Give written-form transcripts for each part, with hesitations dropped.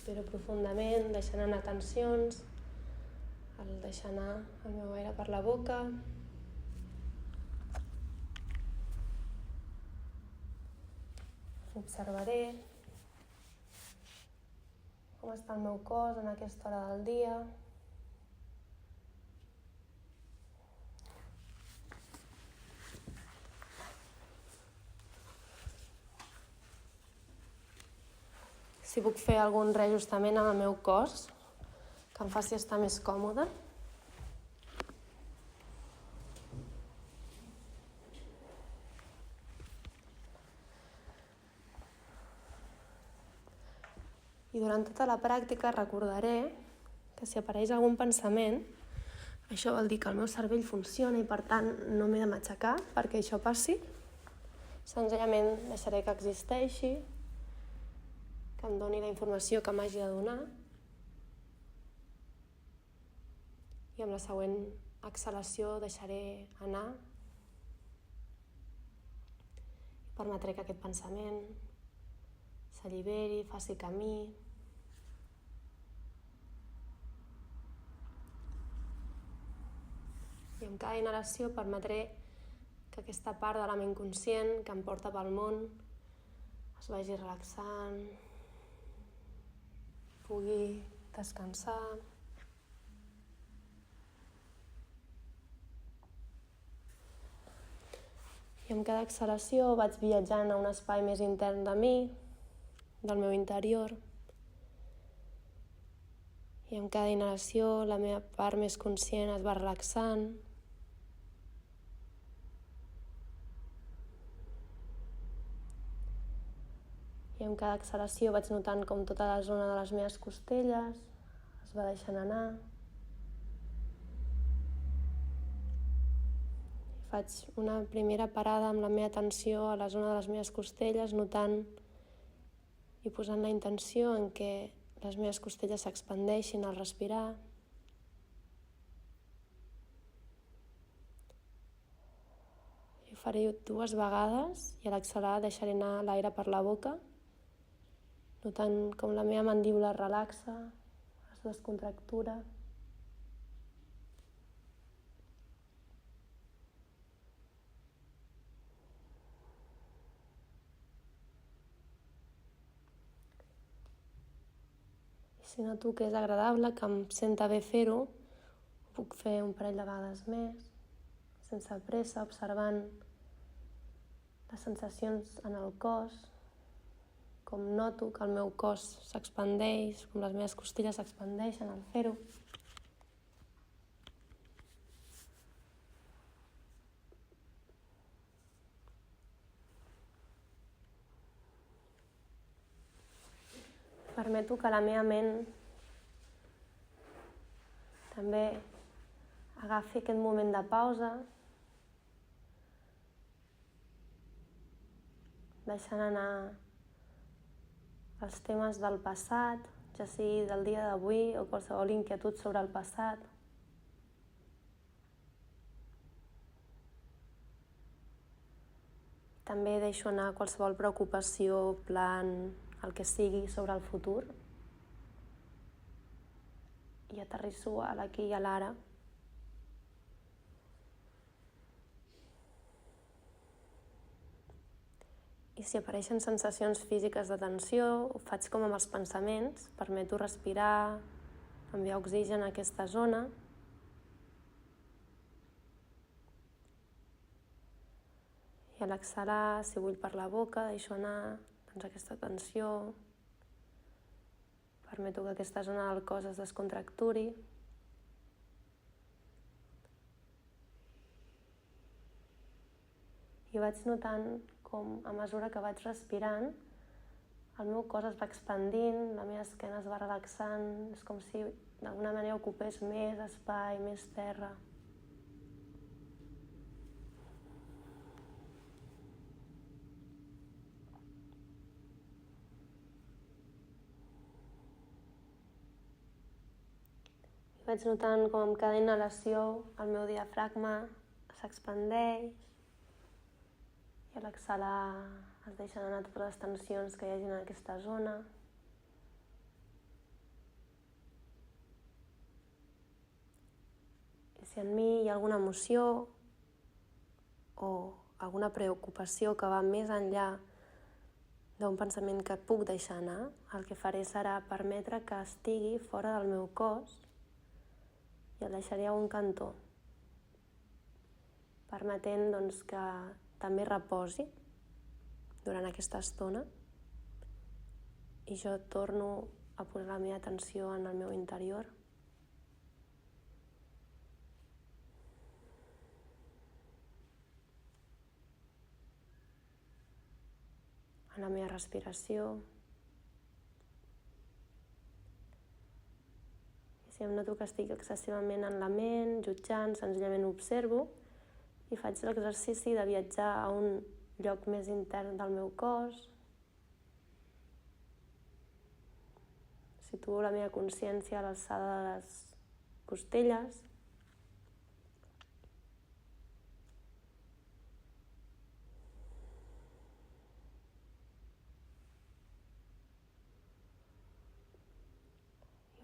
Respiro profundament, deixant anar tensions, el deixar anar el meu aire per la boca. Observaré com està el meu cos en aquesta hora del dia. Si puc fer algun reajustament amb el meu cos, que em faci estar més còmode. I durant tota la pràctica recordaré que si apareix algun pensament, això vol dir que el meu cervell funciona i per tant no m'he de matxacar perquè això passi. Senzillament deixaré que existeixi, que em doni la informació que m'hagi de donar i amb la següent exhalació deixaré anar i permetré que aquest pensament s'alliberi, faci camí. I amb cada inhalació permetré que aquesta part de la ment conscient que em porta pel món es vagi relaxant, pugui descansar. I amb cada exhalació vaig viatjant a un espai més intern de mi, del meu interior. I amb cada inhalació la meva part més conscient es va relaxant. I amb cada exhalació vaig notant com tota la zona de les meves costelles es va deixant anar. Faig una primera parada amb la meva atenció a la zona de les meves costelles, notant i posant la intenció en què les meves costelles s'expandeixin al respirar. I ho faré 2 vegades i a l'exhalar deixaré anar l'aire per la boca, notant com la meva mandíbula es relaxa, es descontractura. Si noto que és agradable, que em senta bé fer-ho, ho puc fer un parell de vegades més, sense pressa, observant les sensacions en el cos, com noto que el meu cos s'expandeix, com les meves costelles s'expandeixen al fer-ho. Permeto que la meva ment també agafi aquest moment de pausa, deixant anar els temes del passat, ja sigui del dia d'avui o qualsevol inquietud sobre el passat. També deixo anar qualsevol preocupació, plan, el que sigui sobre el futur i aterrisso a l'aquí i a l'ara. I si apareixen sensacions físiques de tensió, ho faig com amb els pensaments, permeto respirar, enviar oxigen a aquesta zona. I a l'exhalar, si vull per la boca, deixo anar aquesta tensió. Permeto que aquesta zona del cos es descontracturi. I vaig notant com a mesura que vaig respirant el meu cos es va expandint, la meva esquena es va relaxant, és com si d'alguna manera ocupés més espai, més terra. Vaig notant com amb cada inhalació el meu diafragma s'expandeix i a l'exhalar es deixen anar totes les tensions que hi hagi en aquesta zona. Si en mi hi ha alguna emoció o alguna preocupació que va més enllà d'un pensament que puc deixar anar, el que faré serà permetre que estigui fora del meu cos i el deixaré a un cantó, permetent que també reposi durant aquesta estona i jo torno a posar la meva atenció en el meu interior. En la meva respiració. I si em noto que estic excessivament en la ment, jutjant, senzillament observo i faig l'exercici de viatjar a un lloc més intern del meu cos. Situo la meva consciència a l'alçada de les costelles.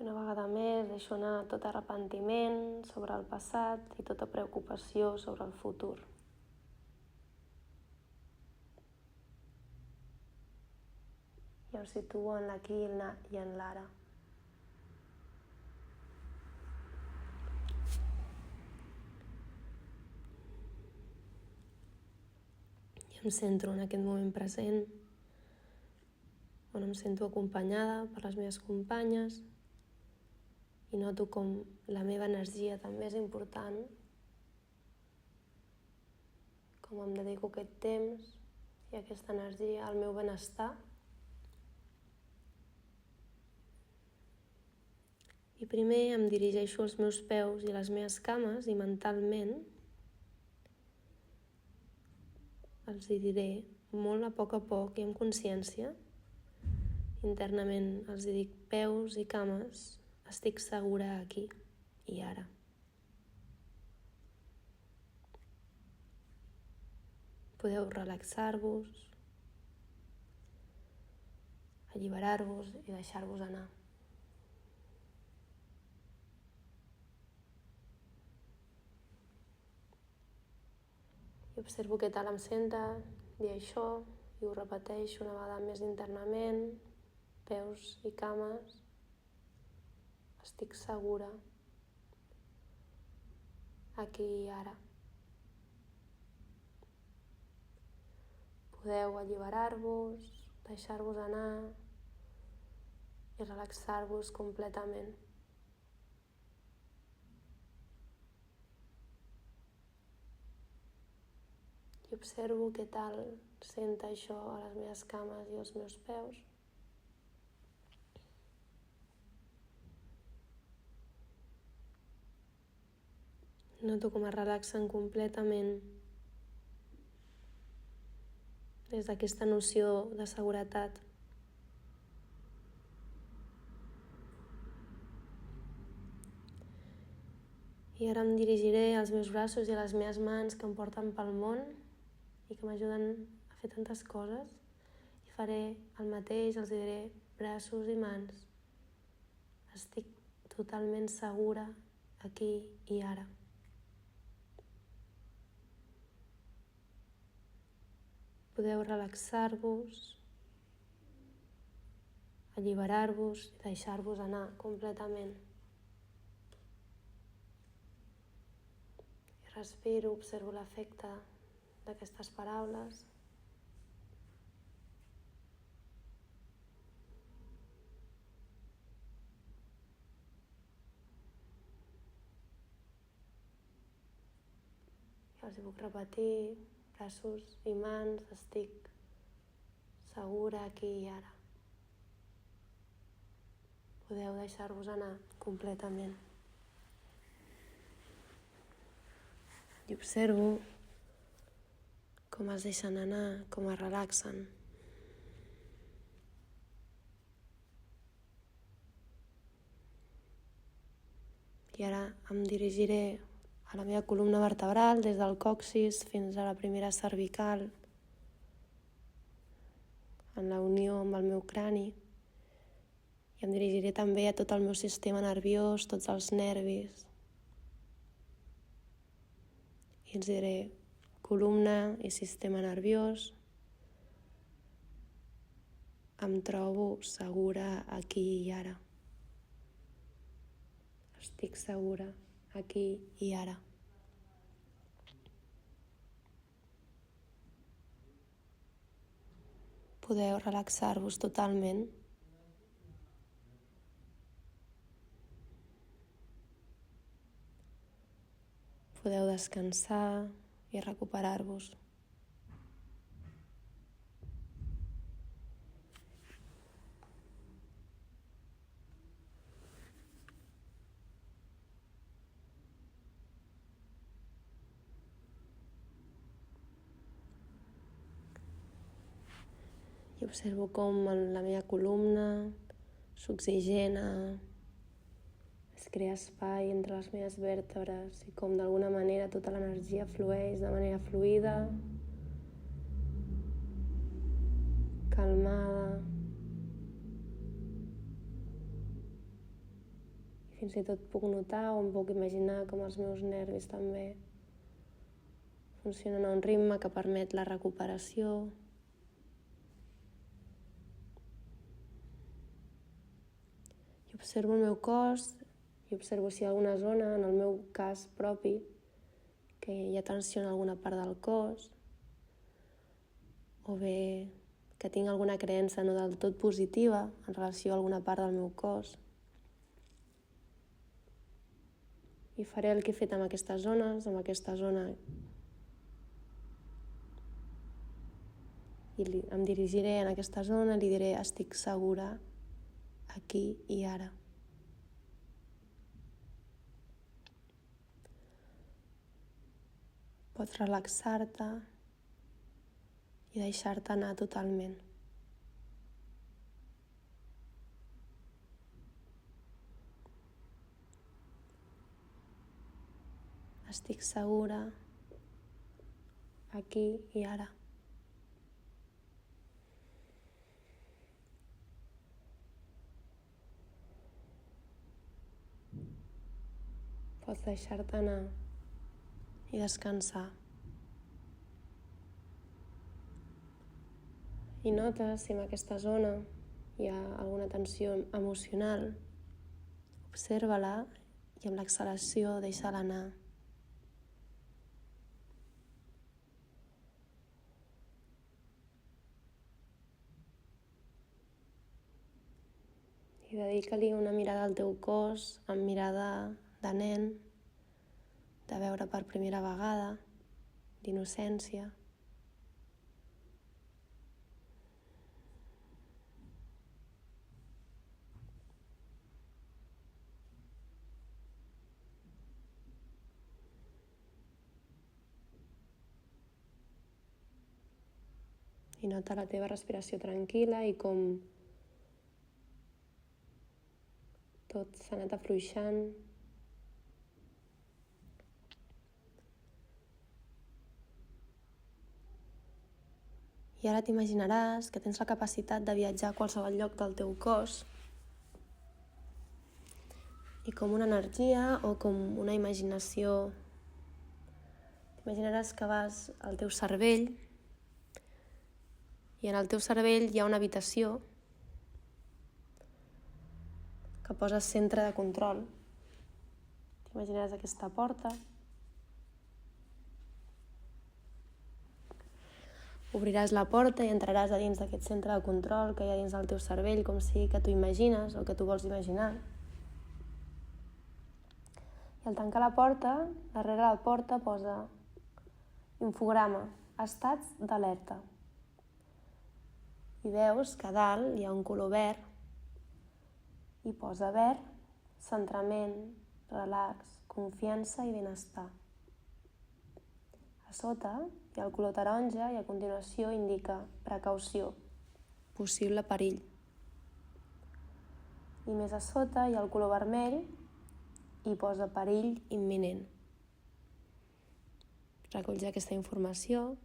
Una vegada més deixo anar tot arrepentiment sobre el passat i tota preocupació sobre el futur. I em situo en l'aquí i en l'ara. I em centro en aquest moment present, on em sento acompanyada per les meves companyes i noto com la meva energia també és important, com em dedico aquest temps i aquesta energia al meu benestar. I primer em dirigeixo als meus peus i les meves cames i mentalment els hi diré molt a poc i amb consciència. Internament els hi dic: peus i cames, estic segura aquí i ara. Podeu relaxar-vos, alliberar-vos i deixar-vos anar. I observo què tal em senta dir això i ho repeteixo una vegada més internament. Peus i cames, estic segura aquí i ara. Podeu alliberar-vos, deixar-vos anar i relaxar-vos completament. I observo què tal senta això a les meves cames i als meus peus. Noto com es relaxen completament des d'aquesta noció de seguretat. I ara em dirigiré als meus braços i a les meves mans que em porten pel món i que m'ajuden a fer tantes coses. I faré el mateix, els diré: braços i mans, estic totalment segura aquí i ara. Podeu relaxar-vos, alliberar-vos i deixar-vos anar completament. I respiro, observo l'efecte d'aquestes paraules. I els puc repetir: braços i mans, estic segura aquí i ara. Podeu deixar-vos anar completament. I observo com es deixen anar, com es relaxen. I ara em dirigiré a la meva columna vertebral, des del còccix fins a la primera cervical, en la unió amb el meu crani. I em dirigiré també a tot el meu sistema nerviós, tots els nervis. I ens diré columna i sistema nerviós. Em trobo segura aquí i ara. Estic segura aquí i ara. Podeu relaxar-vos totalment. Podeu descansar i recuperar-vos. I observo com la meva columna s'oxigena, es crea espai entre les meves vèrtebres i com d'alguna manera tota l'energia flueix de manera fluida, calmada. I fins i tot puc notar o em puc imaginar com els meus nervis també funcionen a un ritme que permet la recuperació. I observo el meu cos i observo si hi ha alguna zona, en el meu cas propi, que hi ha tensió en alguna part del cos, o bé que tinc alguna creença no del tot positiva en relació a alguna part del meu cos. I faré el que he fet amb aquestes zones, amb aquesta zona, i em dirigiré en aquesta zona i li diré estic segura aquí i ara. Pots relaxar-te i deixar-te anar totalment. Estic segura aquí i ara. Pots deixar-te anar i descansar. I notes si en aquesta zona hi ha alguna tensió emocional. Observa-la i amb l'exhalació deixa-la anar. I dedica-li una mirada al teu cos, amb mirada de nen, de veure per primera vegada, d'innocència. I nota la teva respiració tranquil·la i com tot s'ha anat afluixant. I ara t'imaginaràs que tens la capacitat de viatjar a qualsevol lloc del teu cos i com una energia o com una imaginació. T'imaginaràs que vas al teu cervell i en el teu cervell hi ha una habitació que poses centre de control. T'imaginaràs aquesta porta. Obriràs la porta i entraràs a dins d'aquest centre de control que hi ha dins del teu cervell, com sigui que tu imagines o que tu vols imaginar. I al tancar la porta, darrere la porta posa infograma, estats d'alerta. I veus que a dalt hi ha un color verd i posa verd, centrament, relax, confiança i benestar. A sota hi ha el color taronja i a continuació indica precaució, possible perill. I més a sota hi ha el color vermell i posa perill imminent. Recolls aquesta informació,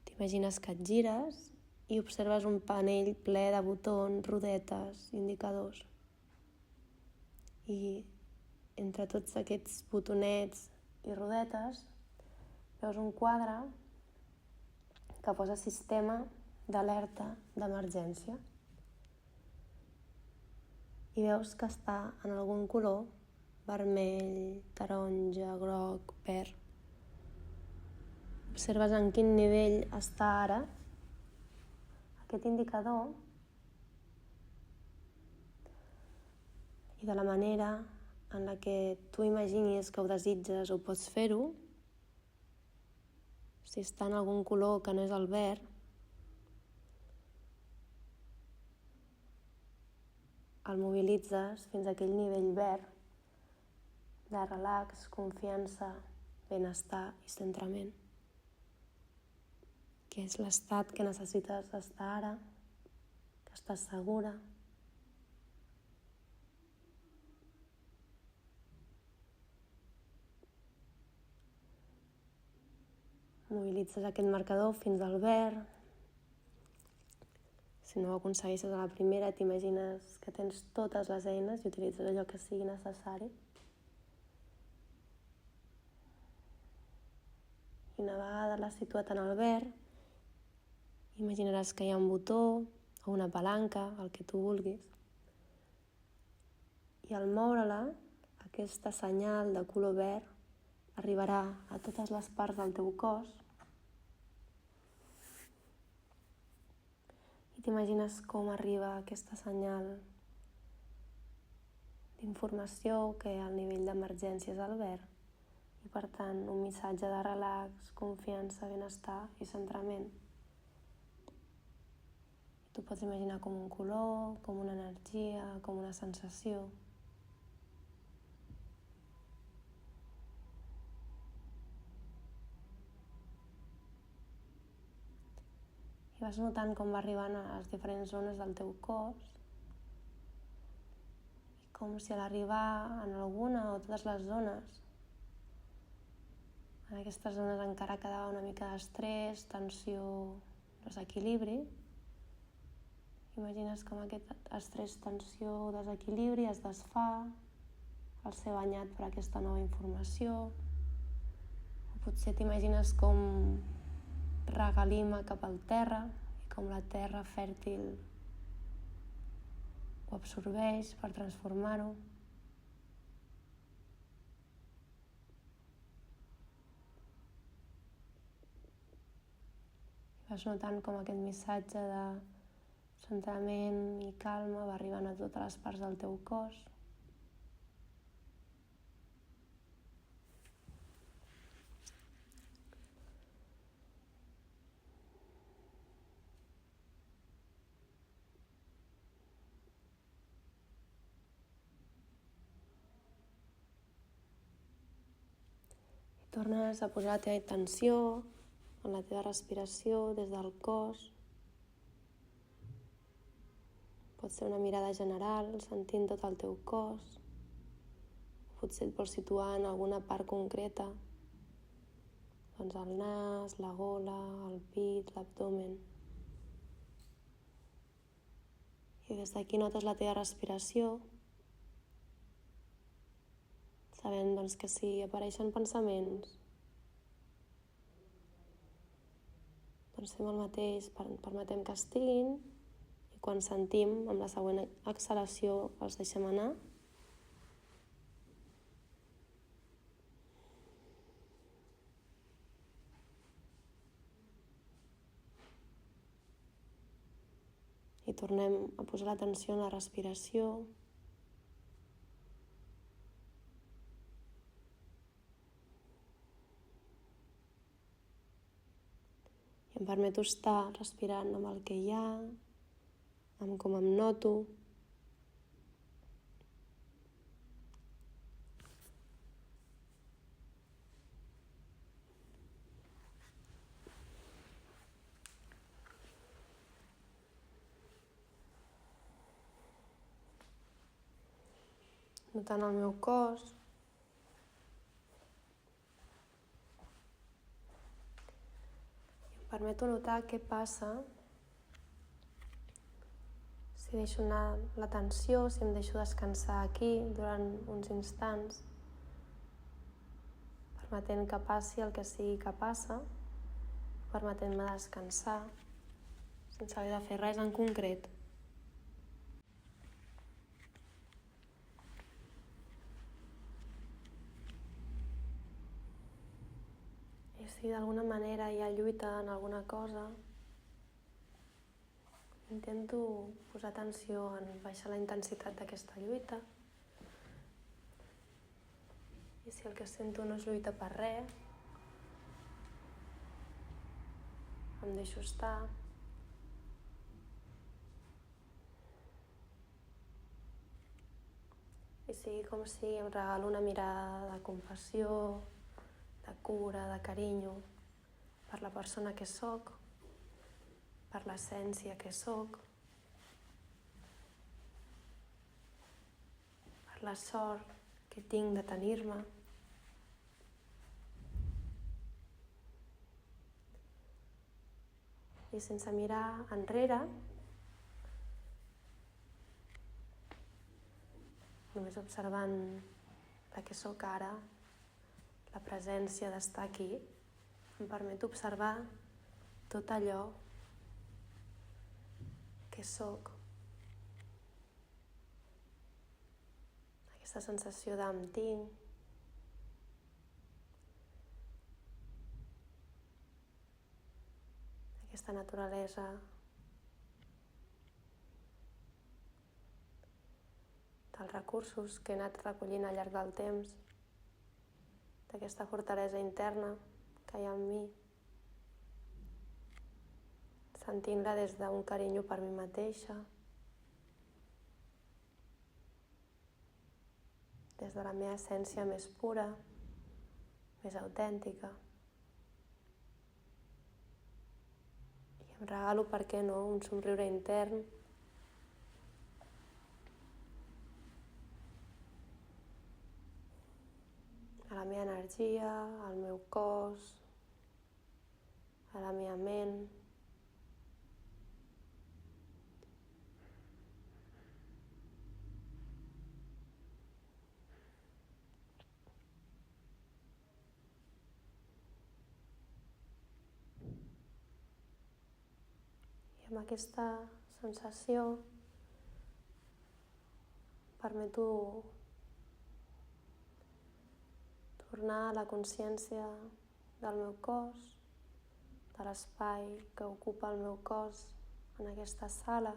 t'imagines que et gires i observes un panell ple de botons, rodetes, indicadors. I entre tots aquests botonets i rodetes veus un quadre que posa sistema d'alerta d'emergència i veus que està en algun color vermell, taronja, groc, verd. Observes en quin nivell està ara aquest indicador i de la manera en la que tu imaginis que ho desitges o pots fer-ho, si està en algun color que no és el verd, el mobilitzes fins a aquell nivell verd de relax, confiança, benestar i centrament, que és l'estat que necessites estar ara, que estàs segura. Mobilitzes aquest marcador fins al verd. Si no ho aconsegueixes a la primera, t'imagines que tens totes les eines i utilitzes allò que sigui necessari. I una vegada l'has situat en el verd, imaginaràs que hi ha un botó o una palanca, el que tu vulguis. I al moure-la, aquesta senyal de color verd arribarà a totes les parts del teu cos i t'imagines com arriba aquesta senyal d'informació que al nivell d'emergència és el verd i per tant un missatge de relax, confiança, benestar i centrament. I tu pots imaginar com un color, com una energia, com una sensació. I vas notant com va arribant a les diferents zones del teu cos i com si a l'arribar en alguna o totes les zones, en aquestes zones encara quedava una mica d'estrès, tensió, desequilibri. Imagines com aquest estrès, tensió, desequilibri es desfà al ser banyat per aquesta nova informació. O potser t'imagines com regalima cap al terra i com la terra fèrtil ho absorbeix per transformar-ho. I vas notant com aquest missatge de centrament i calma va arribant a totes les parts del teu cos. Tornes a posar la teva atenció en la teva respiració des del cos. Pot ser una mirada general, sentint tot el teu cos. Potser et vols situar en alguna part concreta, doncs el nas, la gola, el pit, l'abdomen. I des d'aquí notes la teva respiració, sabent doncs, que si apareixen pensaments, doncs fem el mateix, permetem que estiguin i quan sentim, amb la següent exhalació, els deixem anar. I tornem a posar l'atenció en la respiració. I em permeto estar respirant amb el que hi ha, amb com em noto. Notant el meu cos. Em permeto notar què passa si deixo anar l'atenció, si em deixo descansar aquí durant uns instants. permetent que passi el que sigui que passa, permetent-me descansar, sense haver de fer res en concret. I si d'alguna manera hi ha lluita en alguna cosa, intento posar atenció en baixar la intensitat d'aquesta lluita. I si el que sento no és lluita per res, em deixo estar. I sigui com sigui, em regalo una mirada de compassió, de cura, de carinyo per la persona que sóc, per l'essència que sóc, per la sort que tinc de tenir-me. I sense mirar enrere, només observant la que sóc ara, la presència d'estar aquí, em permet observar tot allò que sóc. Aquesta sensació d'em tinc. Aquesta naturalesa. Dels recursos que he anat recollint al llarg del temps. D'aquesta fortalesa interna que hi ha en mi. Sentint-la des d'un carinyo per mi mateixa, des de la meva essència més pura, més autèntica. I em regalo, per què no, un somriure intern, a la meva energia, al meu cos, a la meva ment. Amb aquesta sensació permeto tornar a la consciència del meu cos, de l'espai que ocupa el meu cos en aquesta sala,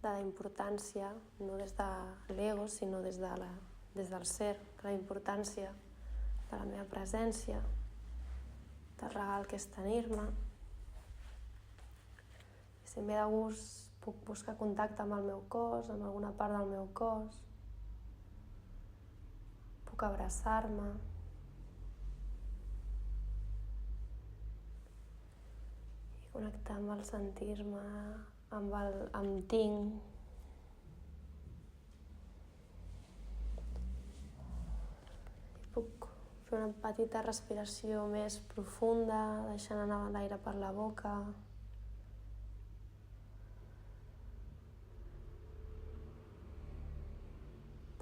de la importància, no des de l'ego, sinó des del ser, de la importància de la meva presència, del regal que és tenir-me. I si em ve de gust, puc buscar contacte amb el meu cos, amb alguna part del meu cos. Puc abraçar-me. I connectar amb el sentir-me, amb el em tinc. I puc fer una petita respiració més profunda, deixant anar l'aire per la boca.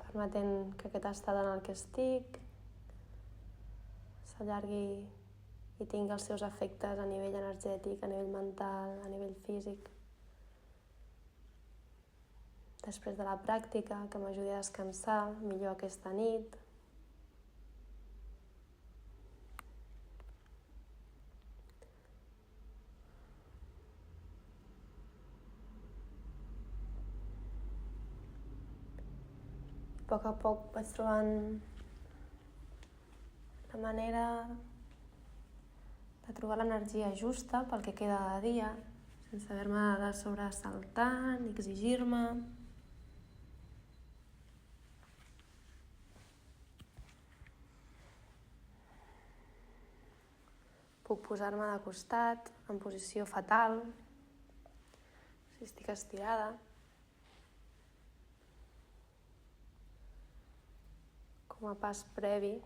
Permetent que aquest estat en el que estic s'allargui i tingui els seus efectes a nivell energètic, a nivell mental, a nivell físic. Després de la pràctica, que m'ajudi a descansar millor aquesta nit. A poc vaig trobant la manera de trobar l'energia justa pel que queda de dia, sense haver-me de sobresaltar ni exigir-me. Puc posar-me de costat, en posició fetal, si estic estirada. Com a pas previ.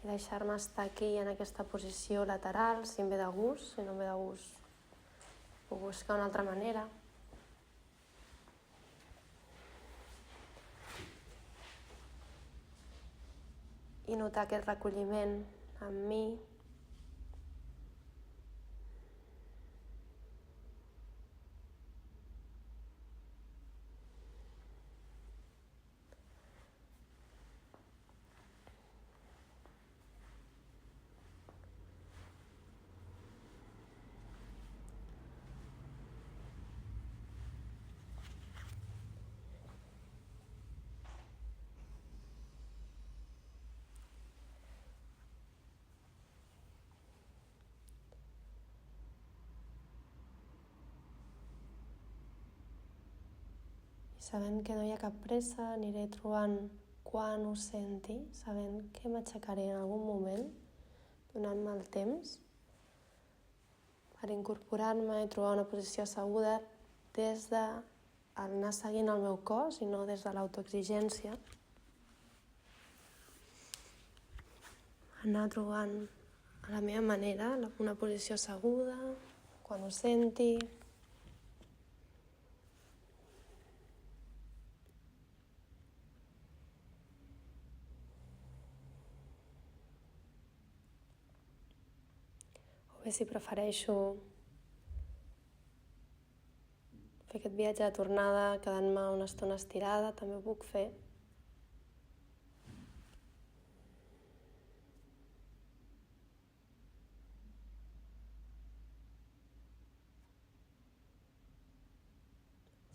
I deixar-me estar aquí en aquesta posició lateral, si em ve de gust. Si no em ve de gust, puc buscar una altra manera. i notar aquest recolliment amb mi. Sabent que no hi ha cap pressa, aniré trobant quan ho senti, sabent que m'aixecaré en algun moment, donant-me el temps per incorporar-me i trobar una posició asseguda des de anar seguint el meu cos i no des de l'autoexigència. Anar trobant a la meva manera una posició asseguda, quan ho senti. O bé si prefereixo fer aquest viatge de tornada quedant-me una estona estirada, també ho puc fer.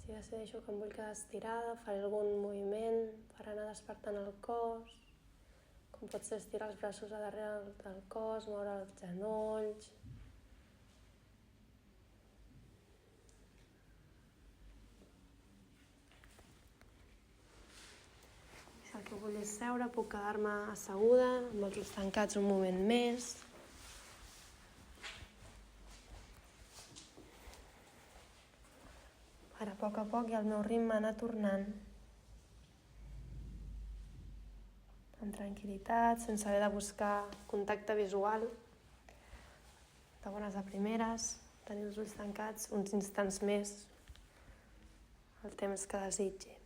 Si decideixo que em vull quedar estirada, faré algun moviment per anar despertant el cos, com pot ser estirar els braços a darrere del cos, moure els genolls. Si el que vull és seure, puc quedar-me asseguda, amb els ulls tancats un moment més. Ara, a poc i al meu ritme, anar tornant. Amb tranquil·litat, sense haver de buscar contacte visual. De bones a primeres, tenir els ulls tancats uns instants més, el temps que desitgi.